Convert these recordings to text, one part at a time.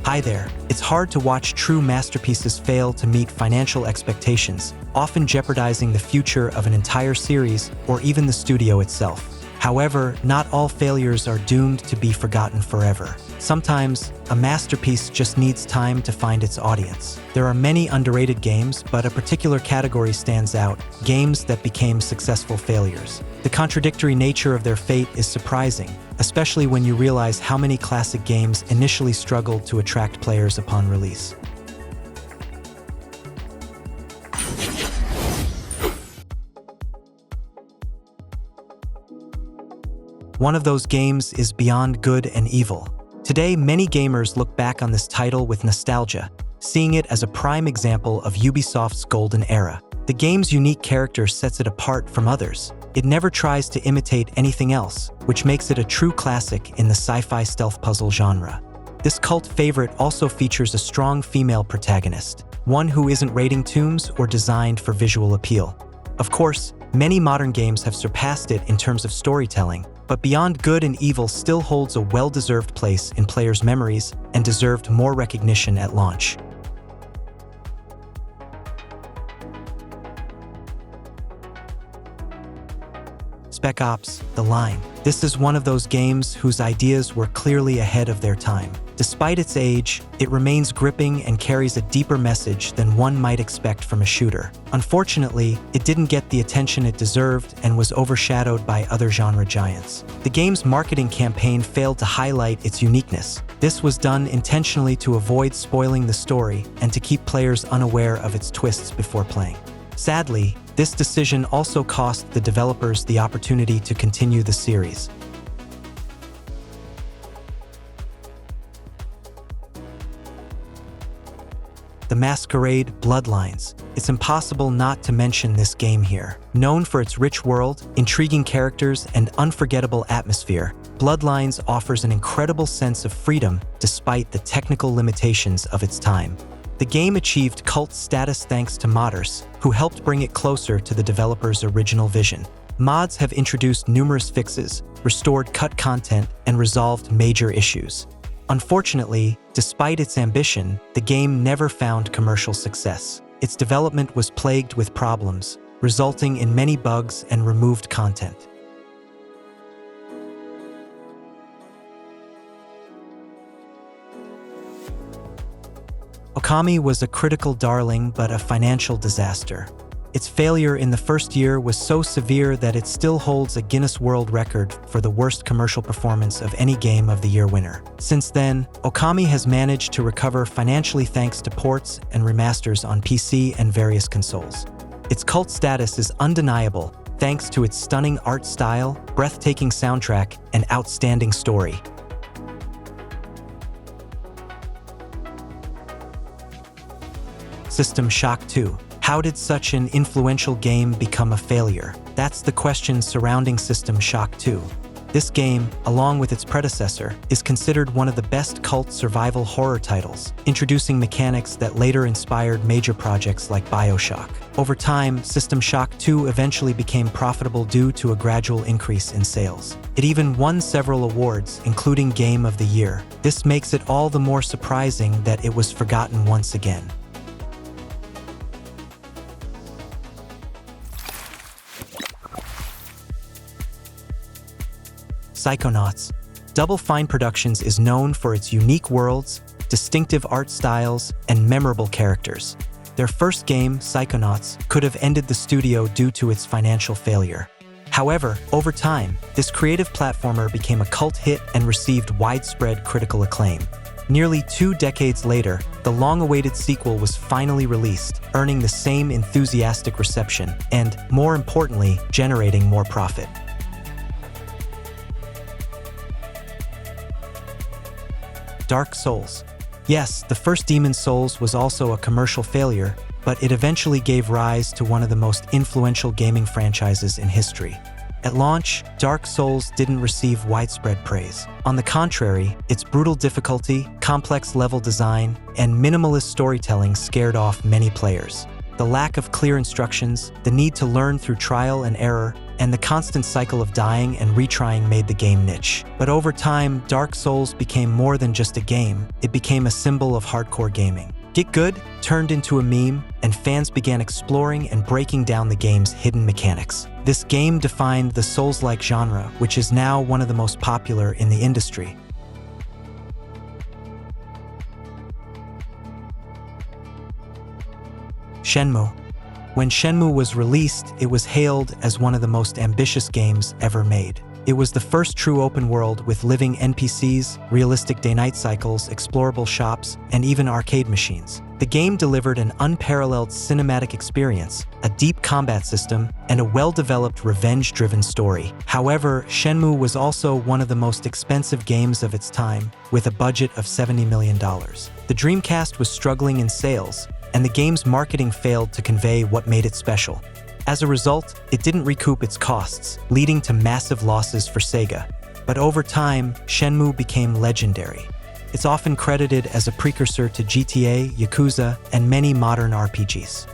Hi there. It's hard to watch true masterpieces fail to meet financial expectations, often jeopardizing the future of an entire series or even the studio itself. However, not all failures are doomed to be forgotten forever. Sometimes, a masterpiece just needs time to find its audience. There are many underrated games, but a particular category stands out: games that became successful failures. The contradictory nature of their fate is surprising, especially when you realize how many classic games initially struggled to attract players upon release. One of those games is Beyond Good and Evil. Today, many gamers look back on this title with nostalgia, seeing it as a prime example of Ubisoft's golden era. The game's unique character sets it apart from others. It never tries to imitate anything else, which makes it a true classic in the sci-fi stealth puzzle genre. This cult favorite also features a strong female protagonist, one who isn't raiding tombs or designed for visual appeal. Of course, many modern games have surpassed it in terms of storytelling, but Beyond Good and Evil still holds a well-deserved place in players' memories and deserved more recognition at launch. Spec Ops: The Line. This is one of those games whose ideas were clearly ahead of their time. Despite its age, it remains gripping and carries a deeper message than one might expect from a shooter. Unfortunately, it didn't get the attention it deserved and was overshadowed by other genre giants. The game's marketing campaign failed to highlight its uniqueness. This was done intentionally to avoid spoiling the story and to keep players unaware of its twists before playing. Sadly, this decision also cost the developers the opportunity to continue the series. The Masquerade: Bloodlines. It's impossible not to mention this game here. Known for its rich world, intriguing characters, and unforgettable atmosphere, Bloodlines offers an incredible sense of freedom despite the technical limitations of its time. The game achieved cult status thanks to modders, who helped bring it closer to the developer's original vision. Mods have introduced numerous fixes, restored cut content, and resolved major issues. Unfortunately, despite its ambition, the game never found commercial success. Its development was plagued with problems, resulting in many bugs and removed content. Okami was a critical darling but a financial disaster. Its failure in the first year was so severe that it still holds a Guinness World Record for the worst commercial performance of any Game of the Year winner. Since then, Okami has managed to recover financially thanks to ports and remasters on PC and various consoles. Its cult status is undeniable thanks to its stunning art style, breathtaking soundtrack, and outstanding story. System Shock 2. How did such an influential game become a failure? That's the question surrounding System Shock 2. This game, along with its predecessor, is considered one of the best cult survival horror titles, introducing mechanics that later inspired major projects like BioShock. Over time, System Shock 2 eventually became profitable due to a gradual increase in sales. It even won several awards, including Game of the Year. This makes it all the more surprising that it was forgotten once again. Psychonauts. Double Fine Productions is known for its unique worlds, distinctive art styles, and memorable characters. Their first game, Psychonauts, could have ended the studio due to its financial failure. However, over time, this creative platformer became a cult hit and received widespread critical acclaim. Nearly 2 decades later, the long-awaited sequel was finally released, earning the same enthusiastic reception and, more importantly, generating more profit. Dark Souls. Yes, the first Demon's Souls was also a commercial failure, but it eventually gave rise to one of the most influential gaming franchises in history. At launch, Dark Souls didn't receive widespread praise. On the contrary, its brutal difficulty, complex level design, and minimalist storytelling scared off many players. The lack of clear instructions, the need to learn through trial and error, and the constant cycle of dying and retrying made the game niche. But over time, Dark Souls became more than just a game. It became a symbol of hardcore gaming. Get Good turned into a meme, and fans began exploring and breaking down the game's hidden mechanics. This game defined the Souls-like genre, which is now one of the most popular in the industry. Shenmue. When Shenmue was released, it was hailed as one of the most ambitious games ever made. It was the first true open world with living NPCs, realistic day-night cycles, explorable shops, and even arcade machines. The game delivered an unparalleled cinematic experience, a deep combat system, and a well-developed revenge-driven story. However, Shenmue was also one of the most expensive games of its time, with a budget of $70 million. The Dreamcast was struggling in sales, and the game's marketing failed to convey what made it special. As a result, it didn't recoup its costs, leading to massive losses for Sega. But over time, Shenmue became legendary. It's often credited as a precursor to GTA, Yakuza, and many modern RPGs.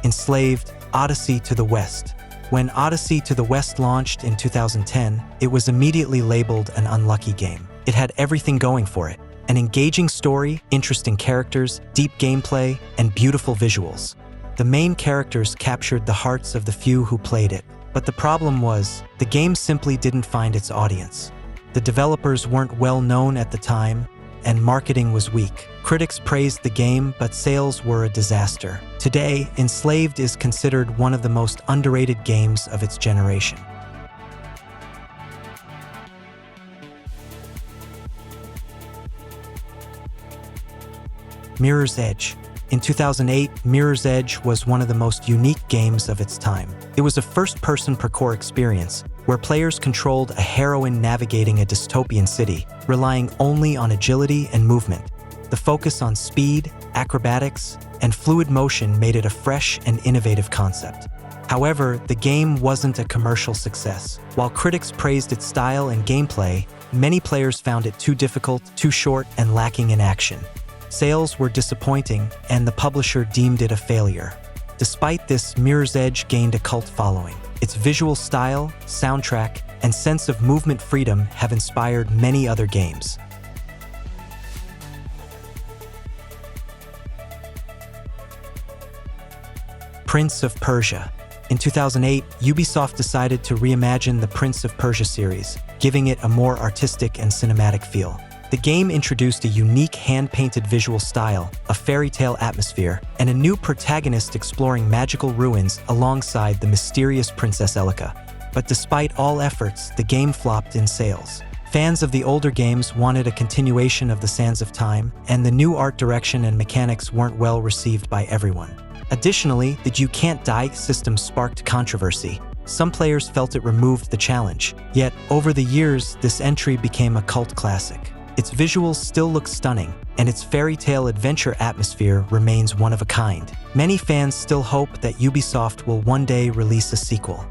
Enslaved, Odyssey to the West. When Odyssey to the West launched in 2010, it was immediately labeled an unlucky game. It had everything going for it: an engaging story, interesting characters, deep gameplay, and beautiful visuals. The main characters captured the hearts of the few who played it. But the problem was, the game simply didn't find its audience. The developers weren't well known at the time, and marketing was weak. Critics praised the game, but sales were a disaster. Today, Enslaved is considered one of the most underrated games of its generation. Mirror's Edge. In 2008, Mirror's Edge was one of the most unique games of its time. It was a first-person parkour experience, where players controlled a heroine navigating a dystopian city, relying only on agility and movement. The focus on speed, acrobatics, and fluid motion made it a fresh and innovative concept. However, the game wasn't a commercial success. While critics praised its style and gameplay, many players found it too difficult, too short, and lacking in action. Sales were disappointing, and the publisher deemed it a failure. Despite this, Mirror's Edge gained a cult following. Its visual style, soundtrack, and sense of movement freedom have inspired many other games. Prince of Persia. In 2008, Ubisoft decided to reimagine the Prince of Persia series, giving it a more artistic and cinematic feel. The game introduced a unique hand-painted visual style, a fairy tale atmosphere, and a new protagonist exploring magical ruins alongside the mysterious Princess Elika. But despite all efforts, the game flopped in sales. Fans of the older games wanted a continuation of the Sands of Time, and the new art direction and mechanics weren't well received by everyone. Additionally, the You Can't Die system sparked controversy. Some players felt it removed the challenge. Yet, over the years, this entry became a cult classic. Its visuals still look stunning, and its fairy tale adventure atmosphere remains one of a kind. Many fans still hope that Ubisoft will one day release a sequel.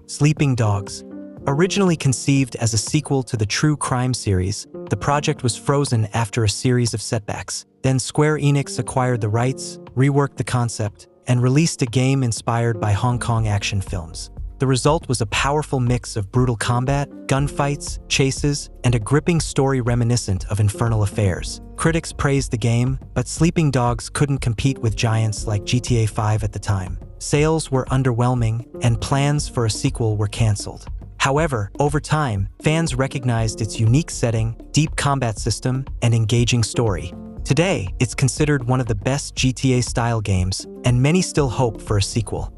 Sleeping Dogs. Originally conceived as a sequel to the True Crime series, the project was frozen after a series of setbacks. Then Square Enix acquired the rights, reworked the concept, and released a game inspired by Hong Kong action films. The result was a powerful mix of brutal combat, gunfights, chases, and a gripping story reminiscent of Infernal Affairs. Critics praised the game, but Sleeping Dogs couldn't compete with giants like GTA 5 at the time. Sales were underwhelming, and plans for a sequel were cancelled. However, over time, fans recognized its unique setting, deep combat system, and engaging story. Today, it's considered one of the best GTA-style games, and many still hope for a sequel.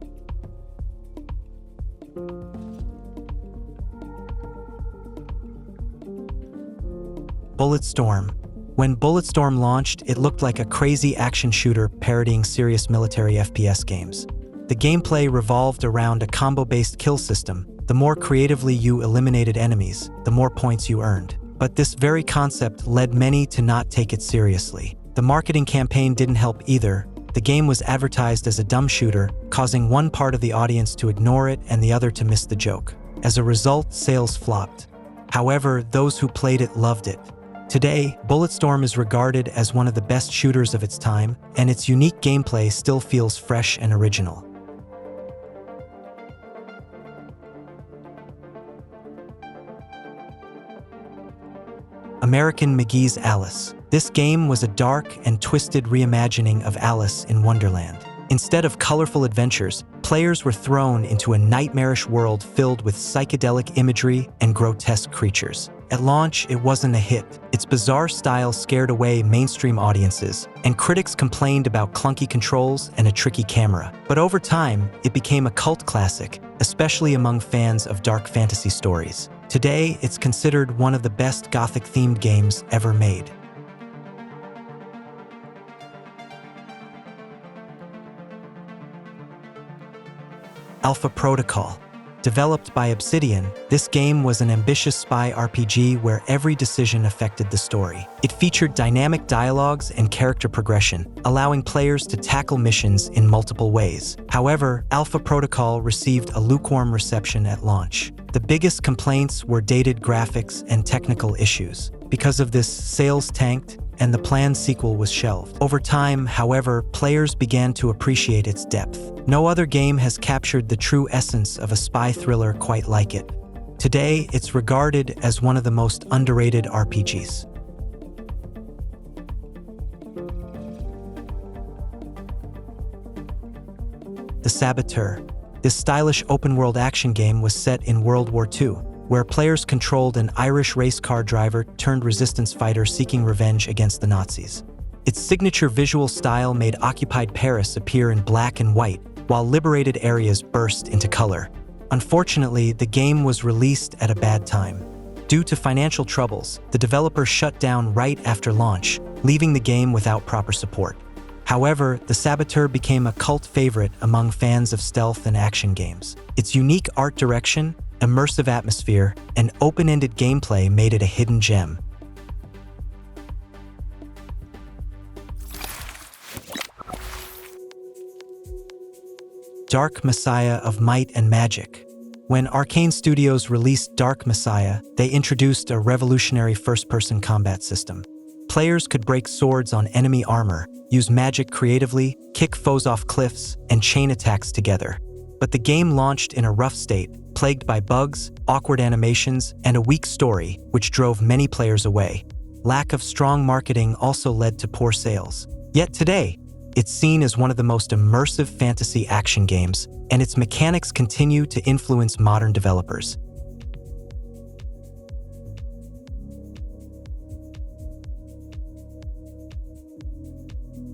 Bulletstorm. When Bulletstorm launched, it looked like a crazy action shooter parodying serious military FPS games. The gameplay revolved around a combo-based kill system. The more creatively you eliminated enemies, the more points you earned. But this very concept led many to not take it seriously. The marketing campaign didn't help either, The game was advertised as a dumb shooter, causing one part of the audience to ignore it and the other to miss the joke. As a result, sales flopped. However, those who played it loved it. Today, Bulletstorm is regarded as one of the best shooters of its time, and its unique gameplay still feels fresh and original. American McGee's Alice. This game was a dark and twisted reimagining of Alice in Wonderland. Instead of colorful adventures, players were thrown into a nightmarish world filled with psychedelic imagery and grotesque creatures. At launch, it wasn't a hit. Its bizarre style scared away mainstream audiences, and critics complained about clunky controls and a tricky camera. But over time, it became a cult classic, especially among fans of dark fantasy stories. Today, it's considered one of the best Gothic-themed games ever made. Alpha Protocol. Developed by Obsidian, this game was an ambitious spy RPG where every decision affected the story. It featured dynamic dialogues and character progression, allowing players to tackle missions in multiple ways. However, Alpha Protocol received a lukewarm reception at launch. The biggest complaints were dated graphics and technical issues. Because of this, sales tanked, and the planned sequel was shelved. Over time, however, players began to appreciate its depth. No other game has captured the true essence of a spy thriller quite like it. Today, it's regarded as one of the most underrated RPGs. The Saboteur. This stylish open-world action game was set in World War II, where players controlled an Irish race car driver turned resistance fighter seeking revenge against the Nazis. Its signature visual style made occupied Paris appear in black and white, while liberated areas burst into color. Unfortunately, the game was released at a bad time. Due to financial troubles, the developer shut down right after launch, leaving the game without proper support. However, the Saboteur became a cult favorite among fans of stealth and action games. Its unique art direction, immersive atmosphere, and open-ended gameplay made it a hidden gem. Dark Messiah of Might and Magic. When Arcane Studios released Dark Messiah, they introduced a revolutionary first-person combat system. Players could break swords on enemy armor, use magic creatively, kick foes off cliffs, and chain attacks together. But the game launched in a rough state, plagued by bugs, awkward animations, and a weak story, which drove many players away. Lack of strong marketing also led to poor sales. Yet today, it's seen as one of the most immersive fantasy action games, and its mechanics continue to influence modern developers.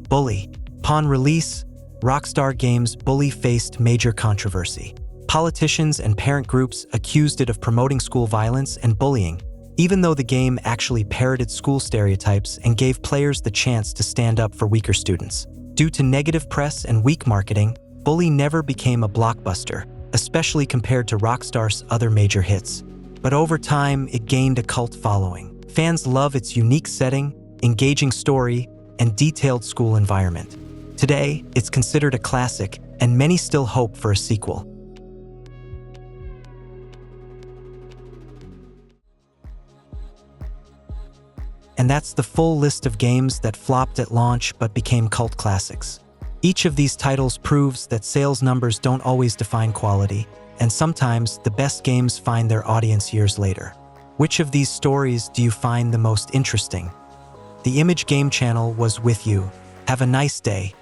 Bully. Upon release, Rockstar Games' Bully faced major controversy. Politicians and parent groups accused it of promoting school violence and bullying, even though the game actually parroted school stereotypes and gave players the chance to stand up for weaker students. Due to negative press and weak marketing, Bully never became a blockbuster, especially compared to Rockstar's other major hits. But over time, it gained a cult following. Fans love its unique setting, engaging story, and detailed school environment. Today, it's considered a classic, and many still hope for a sequel. And that's the full list of games that flopped at launch but became cult classics. Each of these titles proves that sales numbers don't always define quality, and sometimes the best games find their audience years later. Which of these stories do you find the most interesting? The Image Game Channel was with you. Have a nice day.